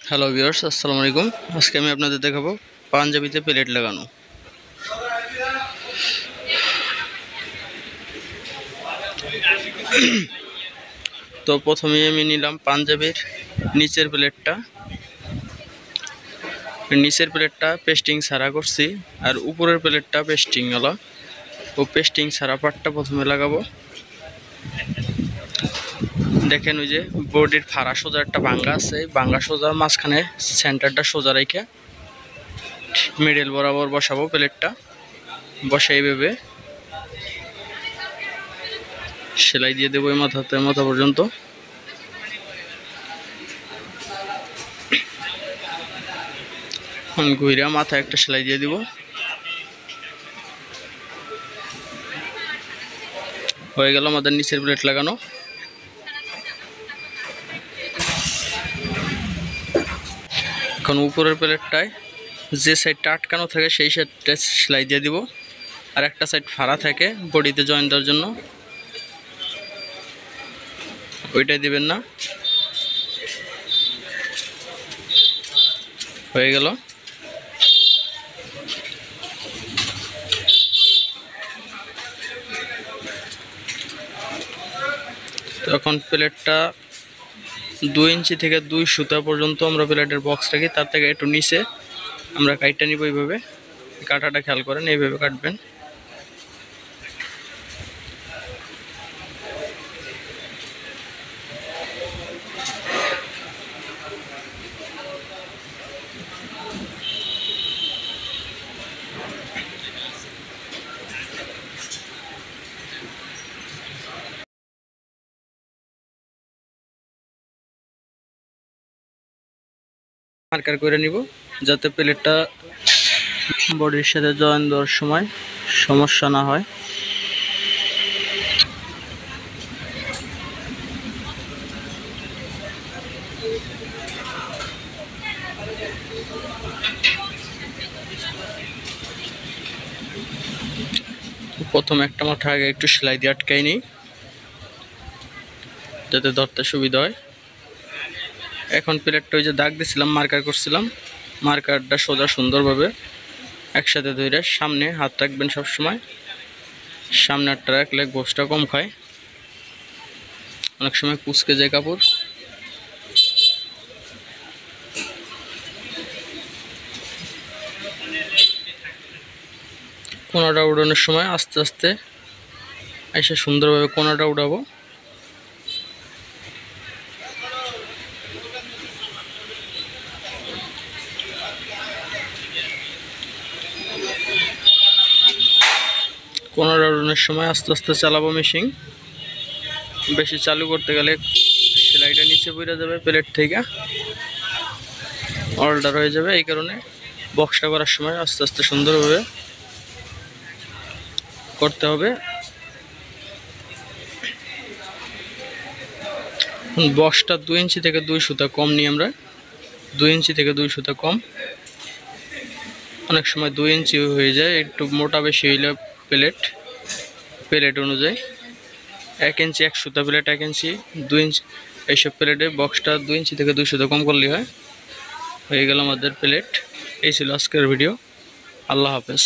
Hello viewers, আসসালামু আলাইকুম। আজকে আমি আপনাদের দেখাবো পাঞ্জাবিতে প্লেট লাগানো। তো প্রথমে আমি নিলাম পাঞ্জাবির নিচের প্লেটটা পেস্টিং ছাড়া করছি, আর উপরের প্লেটটা পেস্টিংওয়ালা। ও পেস্টিং ছাড়া পার্টটা প্রথমে লাগাবো। দেখেন, ওই যে বডির ফাড়া সোজা একটা ভাঙ্গা আছে, ভাঙ্গা সোজা মাঝখানে সেন্টারটা সোজা রেখে মিডল বরাবর বসাবো প্লেটটা। বসে এইভাবে সেলাই দিয়ে দেবো এই মাথা পর্যন্ত। ঘুরে মাথায় একটা সেলাই দিয়ে দিব। হয়ে গেল আমাদের নিচের প্লেট লাগানো। এখন উপরের প্লেটটায় যে সাইডটা আটকানো থাকে সেই সাইডটা সেলাই দিয়ে দিব, আর একটা সাইড ফাড়া থাকে বডিতে জয়েন দেওয়ার জন্য, ওইটাই দিবেন না। হয়ে গেল। তখন প্লেটটা 2 ইঞ্চি থেকে 2 সুতা পর্যন্ত আমরা প্লেটের বক্স রাখি, তার থেকে একটু নিচে আমরা কাটটা নিব। এইভাবে কাটাটা খেয়াল করেন, এইভাবে কাটবেন। মার্কার করে নিব যাতে প্লেটটা বডির সাথে জয়েন দেওয়ার সময় সমস্যা না হয়। প্রথম একটা মাথা আগে একটু সেলাই দিয়ে আটকাই নিই যাতে ধরতে সুবিধা হয়। এখন প্লেটটা ওই যে দাগ দিয়েছিলাম, মার্কার করছিলাম, মার্কারটা সোজা সুন্দরভাবে একসাথে ধরে সামনে হাত রাখবেন সবসময়। সামনে হাতটা রাখলে গোছটা কম খায়, অনেক সময় কুচকে যায় কাপড়। কোনাটা উড়ানোর সময় আস্তে আস্তে এসে সুন্দরভাবে কোনাটা উড়াবো। কোনাটা উড়ানোর সময় আস্তে আস্তে চালাবো মেশিন। বেশি চালু করতে গেলে সেলাইটা নিচে পড়ে যাবে প্লেট থেকে, অল্টার হয়ে যাবে। এই কারণে বক্সটা করার সময় আস্তে আস্তে সুন্দরভাবে করতে হবে। বক্সটা 2 ইঞ্চি থেকে 2 সুতা কম নিই আমরা, 2 ইঞ্চি থেকে 2 সুতা কম। অনেক সময় 2 ইঞ্চি হয়ে যায়, একটু মোটা বেশি হইলে প্লেট অনুযায়ী 1 ইঞ্চি 1 সুতা প্লেট, 1 ইঞ্চি 2 ইঞ্চি, এইসব প্লেটে বক্সটা 2 ইঞ্চি থেকে 2 সুতা কম করলে হয়। হয়ে গেল আমাদের প্লেট। এই ছিল আজকের ভিডিও। আল্লাহ হাফেজ।